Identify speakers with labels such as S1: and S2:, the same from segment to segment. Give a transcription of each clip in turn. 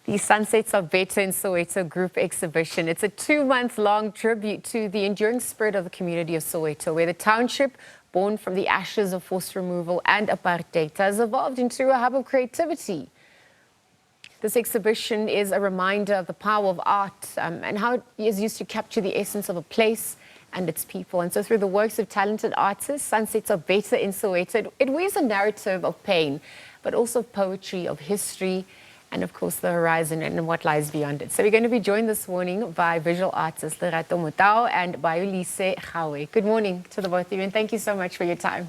S1: The Sunsets of Better in Soweto group exhibition. It's a 2-month-long tribute to the enduring spirit of the community of Soweto, where the township, born from the ashes of forced removal and apartheid, has evolved into a hub of creativity. This exhibition is a reminder of the power of art and how it is used to capture the essence of a place and its people. And so through the works of talented artists, Sunsets of Better in Soweto, it weaves a narrative of pain, but also poetry of history, and of course the horizon and what lies beyond it. So we're going to be joined this morning by visual artists Lerato, Motau and Bayolise, Gawe. Good morning to the both of you, and thank you so much for your time.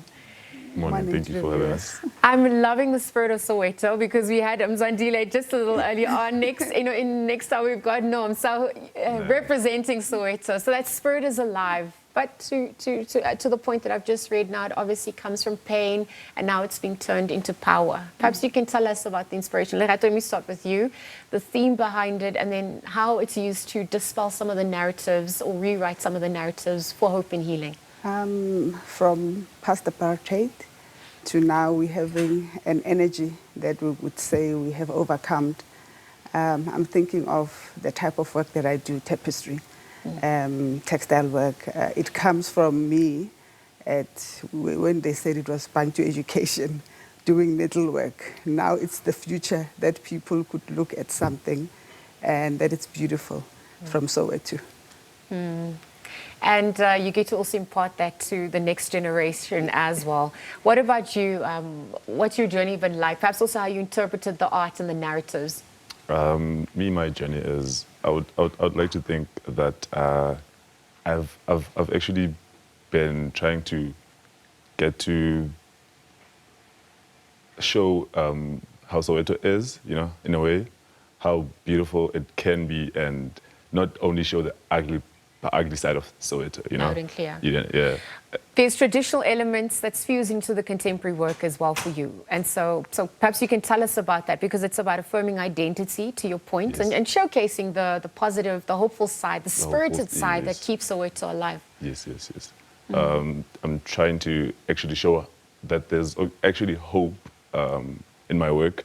S2: Morning, thank you for having us.
S1: I'm loving the spirit of Soweto because we had Mzandile just a little earlier on. Next hour we've got Motau representing Soweto. So that spirit is alive. But to the point that I've just read now, it obviously comes from pain, and now it's being turned into power. Perhaps you can tell us about the inspiration. Lerato, let me start with you. The theme behind it, and then how it's used to dispel some of the narratives or rewrite some of the narratives for hope and healing.
S3: From past apartheid to now, we're having an energy that we would say we have overcome. I'm thinking of the type of work that I do, tapestry. Textile work. It comes from me when they said it was Bantu education, doing needlework. Now it's the future that people could look at something and that it's beautiful from Soweto.
S1: And you get to also impart that to the next generation as well. What about you? What's your journey been like? Perhaps also how you interpreted the art and the narratives.
S2: My journey is, I would like to think that I've actually been trying to get to show how Soweto is, in a way, how beautiful it can be, and not only show the ugly side of Soweto,
S1: Loud and clear.
S2: Yeah.
S1: There's traditional elements that's fused into the contemporary work as well for you. And so perhaps you can tell us about that, because it's about affirming identity, to your point,
S2: Yes.
S1: and showcasing the positive, the hopeful side, the spirited side that keeps Soweto alive.
S2: Yes. I'm trying to actually show that there's actually hope in my work.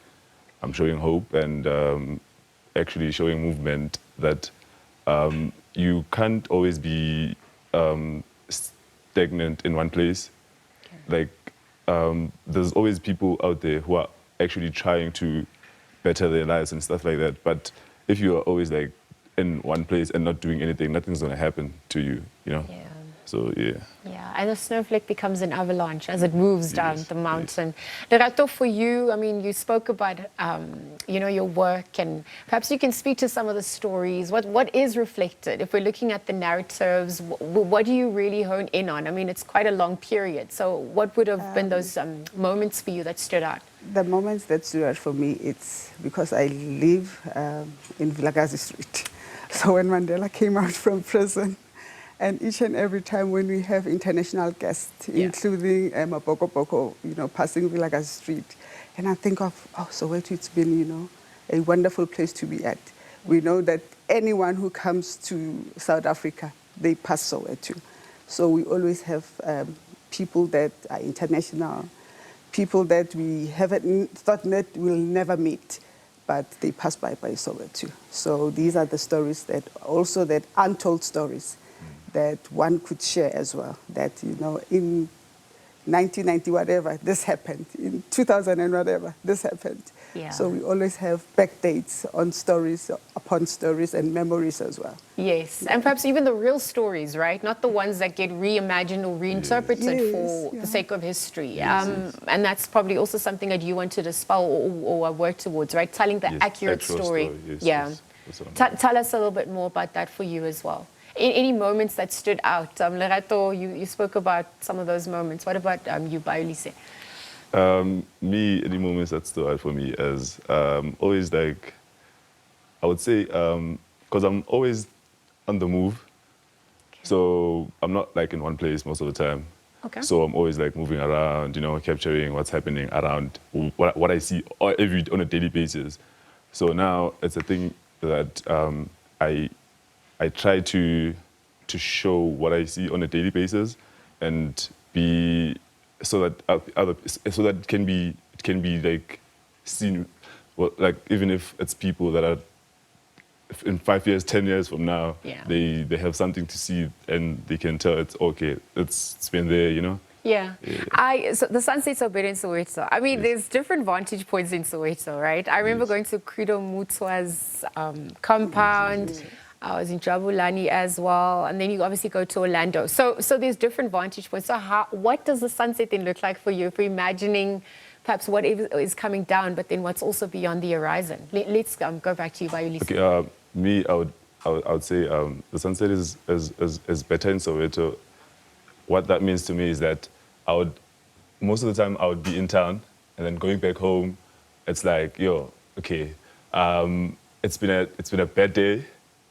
S2: I'm showing hope and actually showing movement that you can't always be stagnant in one place. Okay. Like, there's always people out there who are actually trying to better their lives and stuff like that. But if you are always like in one place and not doing anything, nothing's gonna happen to you, Yeah. So, yeah.
S1: Yeah, and the snowflake becomes an avalanche as it moves down the mountain. Lerato, for you, I mean, you spoke about, your work, and perhaps you can speak to some of the stories. What is reflected? If we're looking at the narratives, what do you really hone in on? I mean, it's quite a long period. So what would have been those moments for you that stood out?
S3: The moments that stood out for me, it's because I live in Vilakazi Street. So when Mandela came out from prison, and each and every time when we have international guests, including Boko, passing Vilakazi Street, and I think of, Soweto, it's been, a wonderful place to be at. We know that anyone who comes to South Africa, they pass Soweto. So we always have people that are international, people that we haven't thought that we'll never meet, but they pass by Soweto. So these are the stories that untold stories that one could share as well, that, in 1990 whatever, this happened. In 2000 and whatever, this happened.
S1: Yeah.
S3: So we always have backdates on stories, upon stories, and memories as well.
S1: Yes, and perhaps even the real stories, right? Not the ones that get reimagined or reinterpreted for the sake of history. And that's probably also something that you want to dispel or work towards, right? Telling the accurate story.
S2: Yes.
S1: Tell us a little bit more about that for you as well. Any moments that stood out? Lerato, you spoke about some of those moments. What about you, Bayolise?
S2: Any moments that stood out for me is always like, I would say, because I'm always on the move. Okay. So I'm not like in one place most of the time.
S1: Okay.
S2: So I'm always like moving around, capturing what's happening around, what I see on a daily basis. So now it's a thing that I try to show what I see on a daily basis, and be so that it can be like seen well, like even if it's people that are in 5 years, 10 years from now,
S1: Yeah.
S2: they have something to see and they can tell it's okay. It's been there, you know.
S1: Yeah.
S2: Yeah.
S1: So the sunsets are better in Soweto. I mean, there's different vantage points in Soweto, right? I remember going to Credo Mutwa's compound. I was in Jabulani as well. And then you obviously go to Orlando. So there's different vantage points. So what does the sunset then look like for you if we're imagining perhaps what is coming down, but then what's also beyond the horizon? Let's go back to you, Bayolise.
S2: Okay, me, I would say the sunset is better in Soweto. What that means to me is that most of the time I would be in town and then going back home, it's like, yo, okay, it's been a bad day.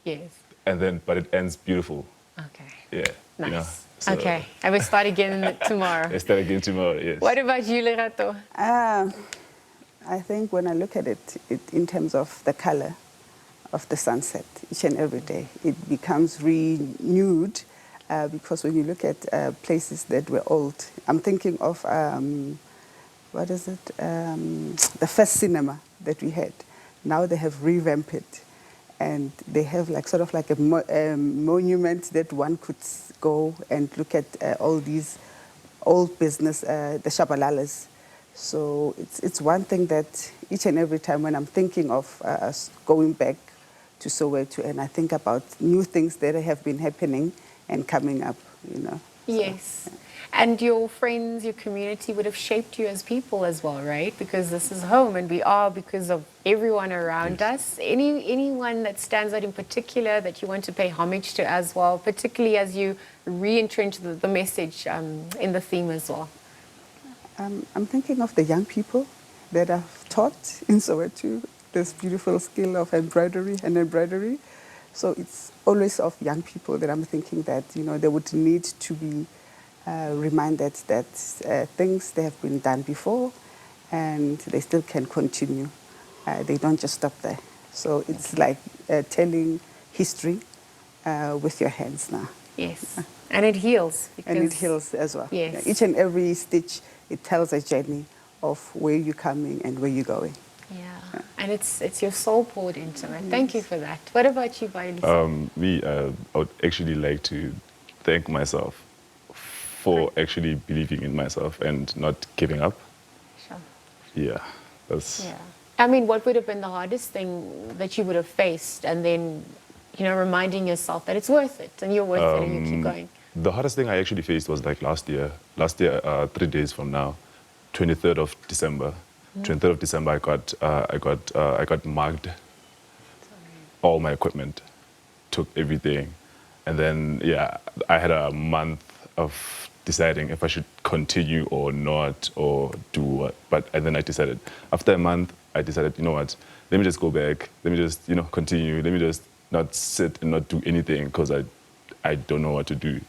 S1: Yes.
S2: But it ends beautiful.
S1: Okay.
S2: Yeah.
S1: Nice.
S2: You know, so
S1: Okay. And we start again tomorrow.
S2: I start again tomorrow, yes.
S1: What about you, Lerato?
S3: I think when I look at it in terms of the color of the sunset each and every day, it becomes renewed because when you look at places that were old, I'm thinking of, what is it, the first cinema that we had. Now they have revamped it. And they have sort of like a monument that one could go and look at all these old business, the Shabalalas. So it's one thing that each and every time when I'm thinking of going back to Soweto and I think about new things that have been happening and coming up, you know.
S1: Yes. Yeah. And your friends, your community would have shaped you as people as well, right? Because this is home and we are because of everyone around us. Anyone that stands out in particular that you want to pay homage to as well, particularly as you re-entrench the message in the theme as well?
S3: I'm thinking of the young people that I've taught in Soweto this beautiful skill of embroidery and embroidery. So it's always of young people that I'm thinking that, you know, they would need to be reminded that things they have been done before and they still can continue. They don't just stop there. So it's like telling history with your hands now.
S1: Yes, and it heals.
S3: And it heals as well.
S1: Yes.
S3: Each and every stitch, it tells a journey of where you're coming and where you're going.
S1: Yeah, and it's your soul poured into it. Thank you for that. What about you, Bayolise?
S2: Me, I would actually like to thank myself for actually believing in myself and not giving up.
S1: Sure.
S2: Yeah, that's...
S1: Yeah. I mean, what would have been the hardest thing that you would have faced and then, you know, reminding yourself that it's worth it and you're worth it and you keep going?
S2: The hardest thing I actually faced was like last year, 3 days from now, 23rd of December. 23rd of December, I got mugged. All my equipment, took everything. And then, yeah, I had a month of deciding if I should continue or not or do what. And then I decided, after a month, I decided, you know what, let me just go back. Let me just, you know, continue. Let me just not sit and not do anything because I don't know what to do.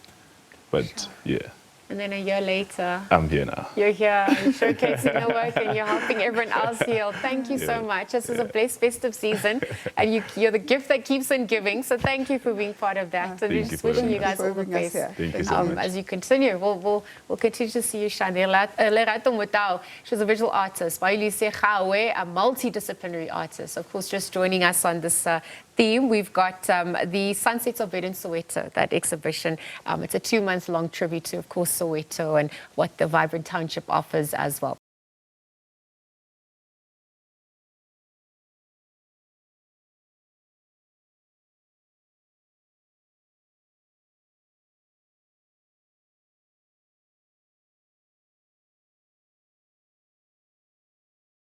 S2: But
S1: Sure.
S2: yeah.
S1: And then a year later,
S2: I'm here now.
S1: you're here and showcasing your work and you're helping everyone else heal. Thank you so much. This is a blessed festive season and you're the gift that keeps on giving. So thank you for being part of that. And we're just wishing you guys all the best.
S2: Thank you so much.
S1: As you continue, we'll continue to see you shine. Lerato Motau, she's a visual artist. Bayolise Gawe, a multidisciplinary artist. Of course, just joining us on this theme, we've got the Sunsets of Ed in Soweto, that exhibition. It's a 2-month long tribute to, of course, Soweto and what the vibrant township offers as well.